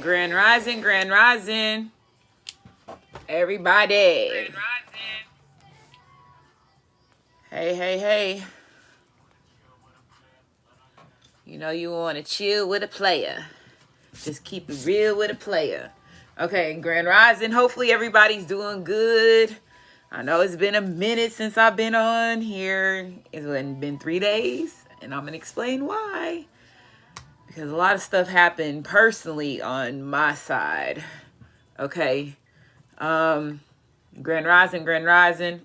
Grand Rising, everybody. Grand Rising. Hey. You know you want to chill with a player. Just keep it real with a player. Okay, Grand Rising. Hopefully everybody's doing good. I know it's been a minute since I've been on here. It's been 3 days, and I'm going to explain why. Because a lot of stuff happened personally on my side. Okay. Grand Rising.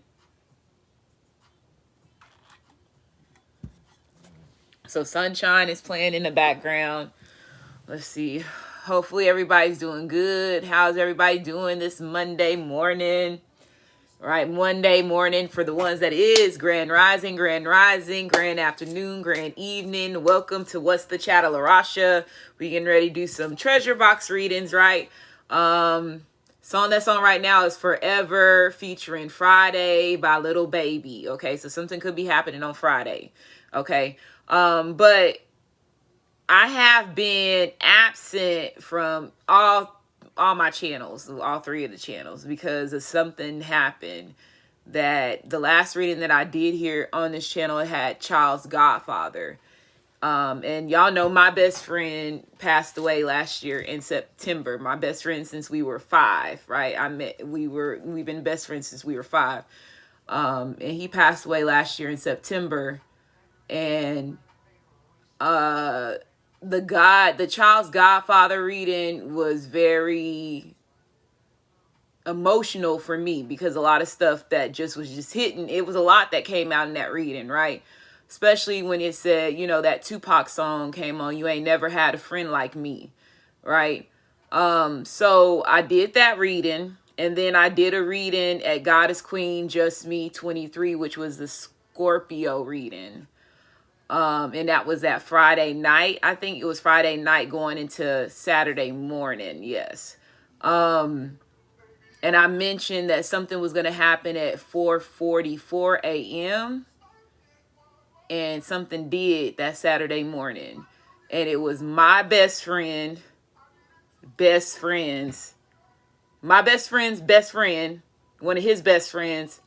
So Sunshine is playing in the background. Let's see. Hopefully everybody's doing good. How's everybody doing this Monday morning? Right, Monday morning for the ones that is Grand Rising, Grand Afternoon, Grand Evening. Welcome to What's the Chattel Rasha. We getting ready to do some treasure box readings, right? Song that's on right now is Forever featuring Friday by Little Baby. Okay, so something could be happening on Friday. Okay, but I have been absent from all my channels, all 3 of the channels, because of something happened. That the last reading that I did here on this channel had Child's Godfather. And y'all know my best friend passed away last year in September. My best friend since we were 5, right? We've been best friends since we were 5. And he passed away last year in September. And the Child's Godfather reading was very emotional for me, because a lot of stuff that was just hitting. It was a lot that came out in that reading, right? Especially when it said, that Tupac song came on, "You Ain't Never Had a Friend Like Me," right? So I did that reading, and then I did a reading at Goddess Queen Just Me 23, which was the Scorpio reading. And that was that Friday night. I think it was Friday night going into Saturday morning. Yes. And I mentioned that something was going to happen at 4:44 a.m. And something did that Saturday morning. And it was my best friend's best friend, one of his best friends,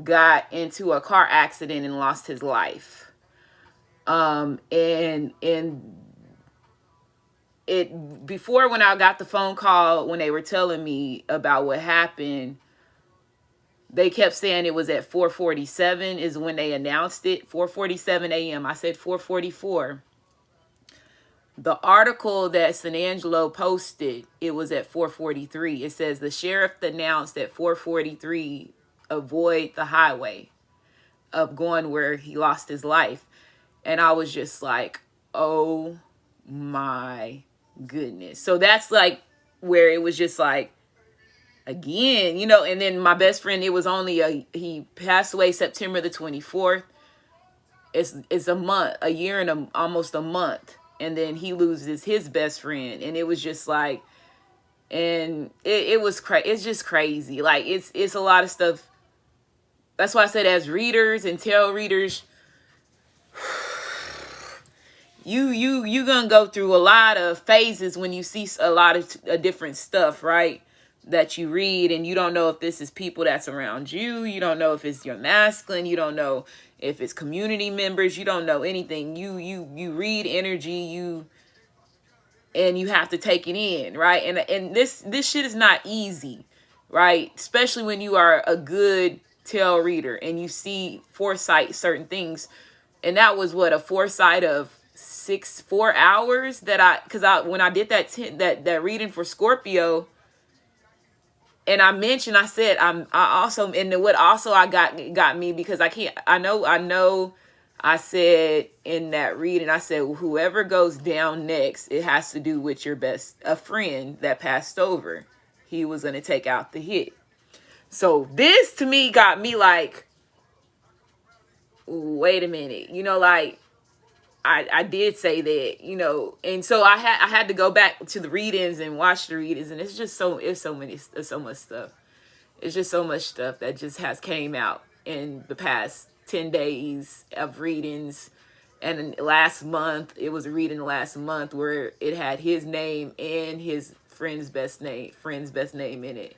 got into a car accident and lost his life. And it, before, when I got the phone call, when they were telling me about what happened, they kept saying it was at 4:47 is when they announced it. 4:47 a.m. I said 4:44. The article that San Angelo posted, it was at 4:43. It says the sheriff announced at 4:43, avoid the highway of going where he lost his life. And I was just like, oh my goodness. So that's like where it was just like, again, and then my best friend, it was only he passed away September the 24th. It's a month, a year and almost a month. And then he loses his best friend. And it was just like, and it was crazy. It's just crazy. Like it's a lot of stuff. That's why I said, as readers and tarot readers, you gonna go through a lot of phases when you see a lot of different stuff, right? That you read, and you don't know if this is people that's around you. You don't know if it's your masculine. You don't know if it's community members. You don't know anything. You read energy, and you have to take it in, right? And this shit is not easy, right? Especially when you are a good tarot reader and you see foresight certain things. And that was what, a foresight of 4 hours that when I did that reading for Scorpio, and I said, I got me, because I know I said in that reading, I said, whoever goes down next, it has to do with a friend that passed over. He was going to take out the hit. So this to me got me like, wait a minute, like, I did say that, and so I had to go back to the readings and watch the readings, and it's so much stuff. It's just so much stuff that just has came out in the past 10 days of readings. And last month, it was a reading last month where it had his name and his friend's best name in it.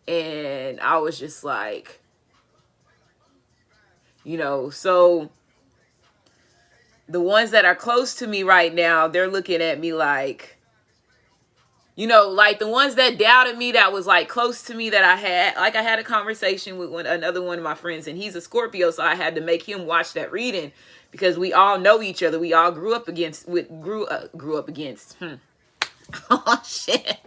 And I was just like, so the ones that are close to me right now, they're looking at me like, like the ones that doubted me, that was like close to me, that I had a conversation with another one of my friends, and he's a Scorpio, so I had to make him watch that reading because we all know each other. We all grew up against. Oh shit.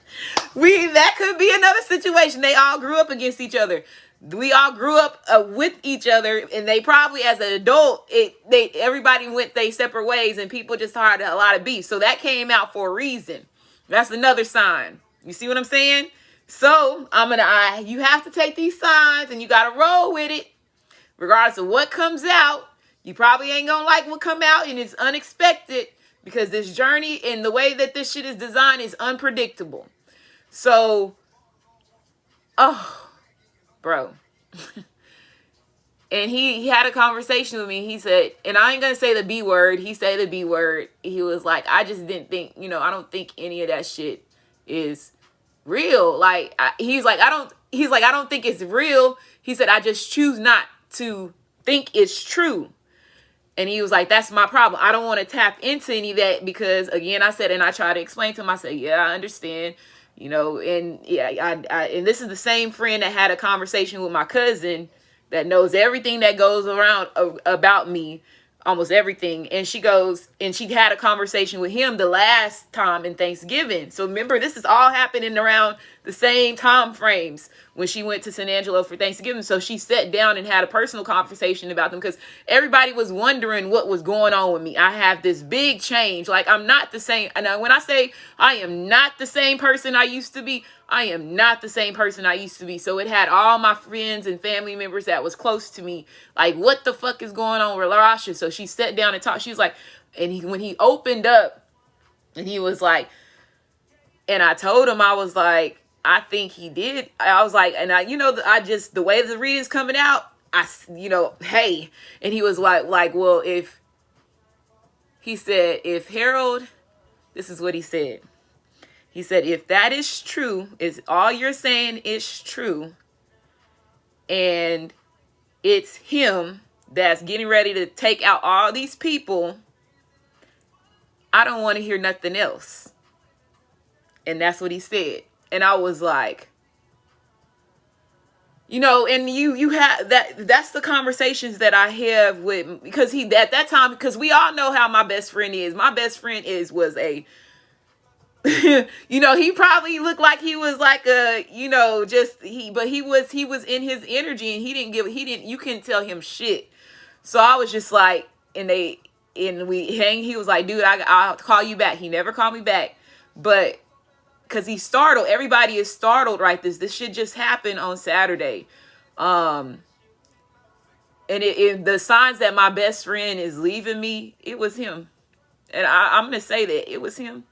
That could be another situation. They all grew up against each other. We all grew up with each other, and they probably, as an adult, everybody went their separate ways, and people just had a lot of beef. So that came out for a reason. That's another sign. You see what I'm saying? So you have to take these signs, and you gotta roll with it, regardless of what comes out. You probably ain't gonna like what come out, and it's unexpected because this journey and the way that this shit is designed is unpredictable. So, bro. And he had a conversation with me. He said, and I ain't going to say the B word. He said the B word. He was like, I just didn't think, I don't think any of that shit is real. Like, he's like, I don't think it's real. He said, I just choose not to think it's true. And he was like, that's my problem. I don't want to tap into any of that because, again, I said, and I tried to explain to him, I said, yeah, I understand. And yeah, and this is the same friend that had a conversation with my cousin that knows everything that goes around about me, almost everything. And she had a conversation with him the last time in Thanksgiving. So remember, this is all happening around the same time frames when she went to San Angelo for Thanksgiving. So she sat down and had a personal conversation about them because everybody was wondering what was going on with me. I have this big change. Like, I'm not the same. And when I say I am not the same person I used to be, I am not the same person I used to be. So it had all my friends and family members that was close to me. Like, what the fuck is going on with Rasha? So she sat down and talked. She was like, when he opened up and he was like, and I told him, I was like, I think he did. I was like, and the way the reading's coming out, hey. And he was like, well, if Harold, this is what he said. He said, if that is true, is all you're saying is true, and it's him that's getting ready to take out all these people, I don't want to hear nothing else. And that's what he said. And I was like, and you have that's the conversations that I have with, because at that time, because we all know how my best friend is. My best friend was a, he probably looked like he was like a, but he was in his energy, and you couldn't tell him shit. So I was just like, he was like, dude, I'll call you back. He never called me back, but because he's startled. Everybody is startled, right? This shit just happened on Saturday. And the signs that my best friend is leaving me, it was him. And I'm going to say that it was him.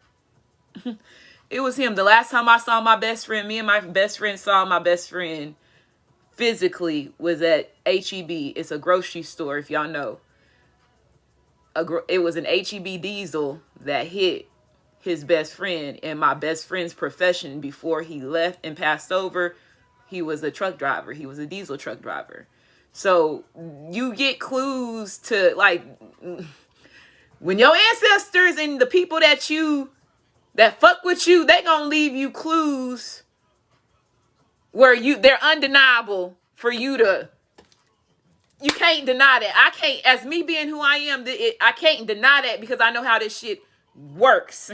It was him. The last time I saw my best friend, me and my best friend saw my best friend physically was at HEB. It's a grocery store, if y'all know. It was an HEB diesel that hit his best friend, and my best friend's profession before he left and passed over, he was a truck driver. He was a diesel truck driver. So you get clues to, like, when your ancestors and the people that fuck with you, they gonna leave you clues where they're undeniable for you can't deny that. I can't, as me being who I am, I can't deny that because I know how this shit works.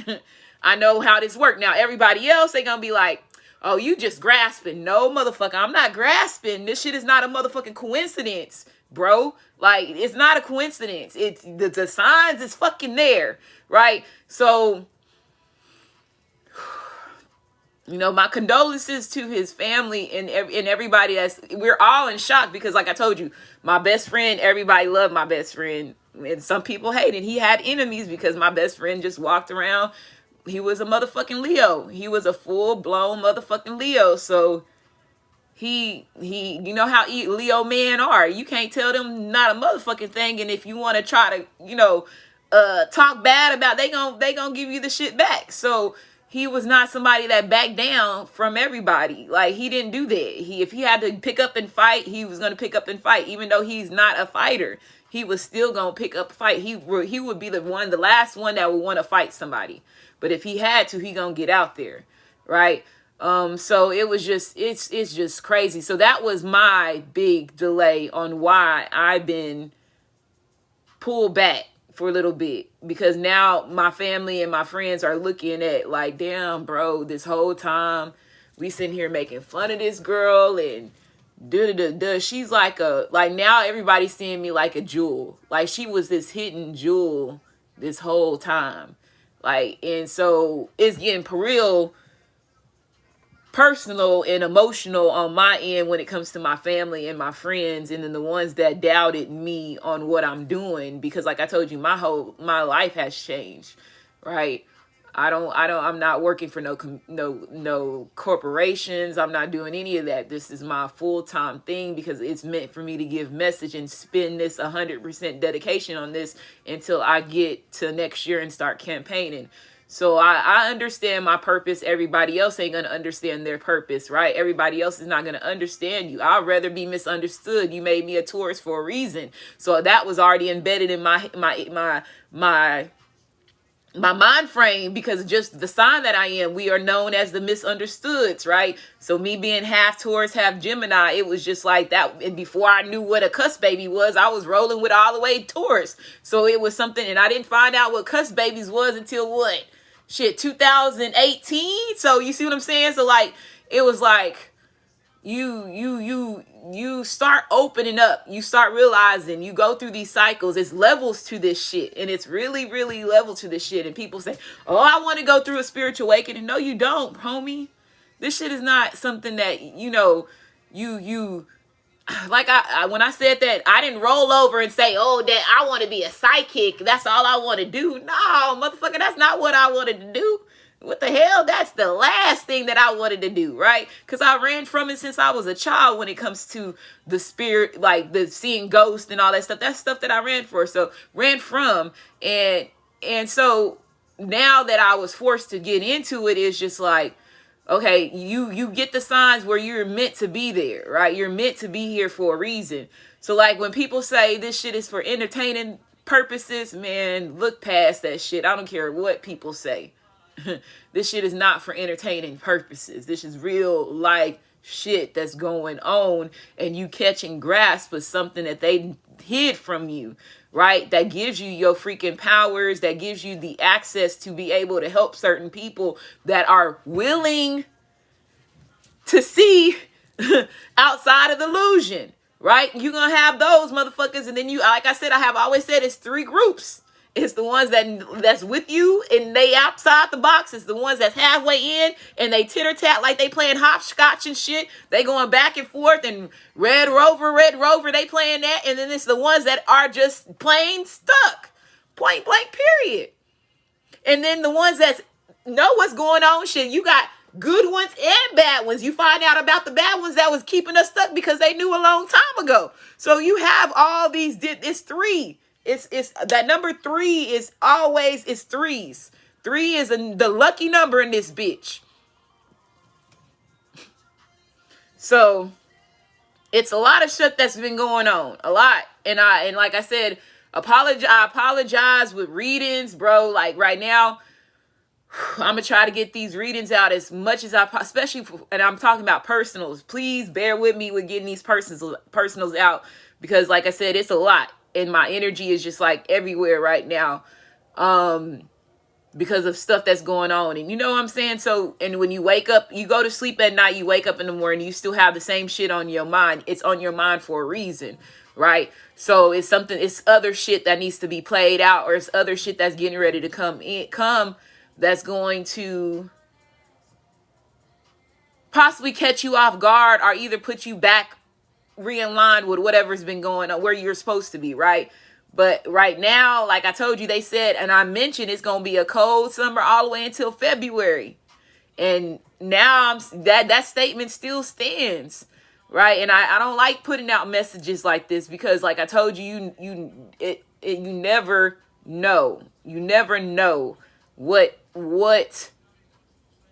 I know how this works. Now, everybody else, they gonna be like, oh, you just grasping. No, motherfucker, I'm not grasping. This shit is not a motherfucking coincidence, bro. Like, it's not a coincidence. It's the signs is fucking there, right? So, my condolences to his family and everybody. We're all in shock because, like I told you, my best friend, everybody loved my best friend. And some people hated. He had enemies because my best friend just walked around. He was a motherfucking Leo. He was a full-blown motherfucking Leo. So you know how Leo men are. You can't tell them not a motherfucking thing, and if you want to try to, talk bad about, they gonna give you the shit back. So he was not somebody that backed down from everybody. Like, he didn't do that. If he had to pick up and fight, he was gonna pick up and fight, even though he's not a fighter. He was still gonna pick up fight. He would be the last one that would want to fight somebody. But if he had to, he gonna get out there, right? So it was just, it's just crazy. So that was my big delay on why I've been pulled back for a little bit, because now my family and my friends are looking at like, damn, bro, this whole time we sitting here making fun of this girl and she's like now everybody's seeing me like a jewel. Like, she was this hidden jewel this whole time. Like, and so it's getting real personal and emotional on my end when it comes to my family and my friends, and then the ones that doubted me on what I'm doing, because like I told you, my life has changed, right? I'm not working for no corporations. I'm not doing any of that. This is my full-time thing, because it's meant for me to give message and spend this 100% dedication on this until I get to next year and start campaigning. So I understand my purpose. Everybody else ain't going to understand their purpose, right? Everybody else is not going to understand you. I'd rather be misunderstood. You made me a Taurus for a reason. So that was already embedded in my mind frame, because just the sign that I am, we are known as the misunderstoods, right? So me being half Taurus, half Gemini, it was just like that. And before I knew what a cuss baby was, I was rolling with all the way Taurus. So it was something, and I didn't find out what cuss babies was until what? 2018. So you see what I'm saying? So like, it was like, you start opening up, you start realizing, you go through these cycles. It's levels to this shit, and it's really, really level to this shit. And people say, oh, I want to go through a spiritual awakening. No, you don't, homie. This shit is not something that, you like, when I said that, I didn't roll over and say, oh, that I want to be a psychic, that's all I want to do. No, motherfucker, that's not what I wanted to do. What the hell? That's the last thing that I wanted to do, right? Because I ran from it since I was a child when it comes to the spirit, like the seeing ghosts and all that stuff. That's stuff that I ran from. And so now that I was forced to get into it, it's just like, okay, you get the signs where you're meant to be there, right? You're meant to be here for a reason. So like, when people say this shit is for entertaining purposes, man, look past that shit. I don't care what people say. This shit is not for entertaining purposes. This is real life shit that's going on, and you catching grasp of something that they hid from you, right? That gives you your freaking powers, that gives you the access to be able to help certain people that are willing to see outside of the illusion, right? You're gonna have those motherfuckers, and then you, like I said, I have always said, it's three groups. It's the ones that's with you and they outside the box. It's the ones that's halfway in and they titter-tat like they playing hopscotch and shit. They going back and forth, and Red Rover, they playing that. And then it's the ones that are just plain stuck. Point blank, period. And then the ones that know what's going on, shit. You got good ones and bad ones. You find out about the bad ones that was keeping us stuck because they knew a long time ago. So you have all these, it's three. It's that number 3 is always, it's threes. 3 is the lucky number in this bitch. So it's a lot of shit that's been going on, a lot. And like I said, I apologize with readings, bro. Like right now, I'm gonna try to get these readings out as much as especially, and I'm talking about personals. Please bear with me with getting these personals out, because like I said, it's a lot. And my energy is just like everywhere right now, because of stuff that's going on. And you know what I'm saying? So, and when you wake up, you go to sleep at night, you wake up in the morning, you still have the same shit on your mind. It's on your mind for a reason, right? So it's other shit that needs to be played out, or it's other shit that's getting ready to come that's going to possibly catch you off guard, or either put you back realigned with whatever's been going on, where you're supposed to be, right? But right now, like I told you, they said, and I mentioned, it's gonna be a cold summer all the way until February. And now that statement still stands. right? And I don't like putting out messages like this because, like I told you, you never know. You never know what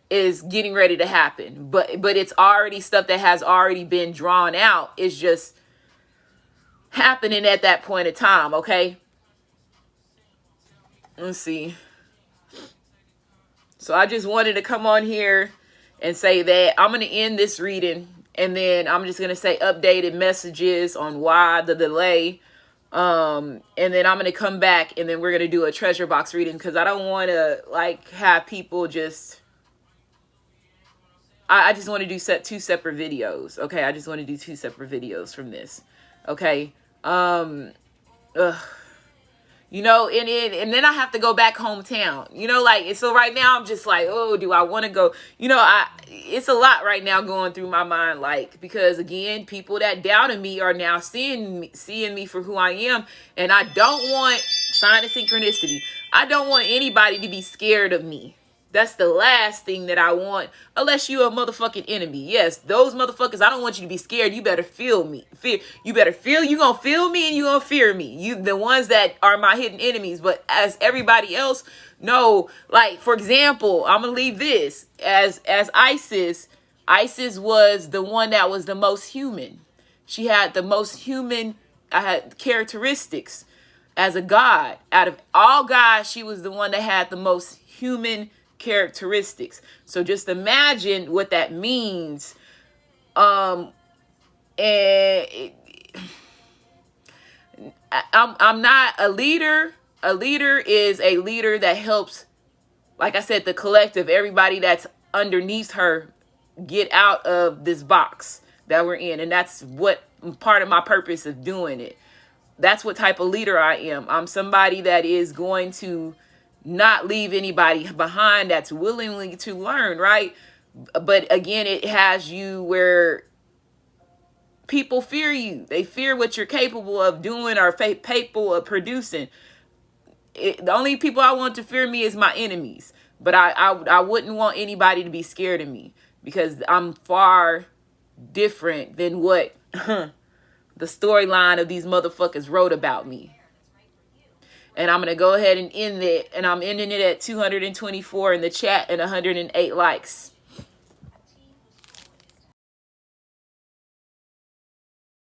is getting ready to happen. But it's already stuff that has already been drawn out. It's just happening at that point of time, okay? Let's see. So I just wanted to come on here and say that I'm going to end this reading, and then I'm just going to say updated messages on why the delay. And then I'm going to come back, and then we're going to do a treasure box reading because I don't want to like have people just, I just want to do two separate videos. Okay. I just want to do 2 separate videos from this. Okay. You know, and then I have to go back hometown, you know, like, so right now I'm just like, oh, do I want to go? You know, it's a lot right now going through my mind, like, because again, people that doubted me are now seeing me for who I am. And I don't want, sign of synchronicity, I don't want anybody to be scared of me. That's the last thing that I want, unless you're a motherfucking enemy. Yes, those motherfuckers, I don't want you to be scared. You better feel me. You better feel, you gonna feel me and you gonna fear me. You, the ones that are my hidden enemies. But as everybody else, no. Like, for example, I'm gonna leave this. As Isis was the one that was the most human. She had the most human characteristics as a god. Out of all gods, she was the one that had the most human characteristics. So just imagine what that means. I'm not a leader. A leader is a leader that helps, like I said, the collective, everybody that's underneath her, get out of this box that we're in. And that's what part of my purpose of doing it. That's what type of leader I am. I'm somebody that is going to not leave anybody behind, that's willingly to learn, right? But again, it has you where people fear you. They fear what you're capable of doing or capable of producing. The only people I want to fear me is my enemies. But I wouldn't want anybody to be scared of me because I'm far different than what the storyline of these motherfuckers wrote about me. And I'm going to go ahead and end it. And I'm ending it at 224 in the chat and 108 likes.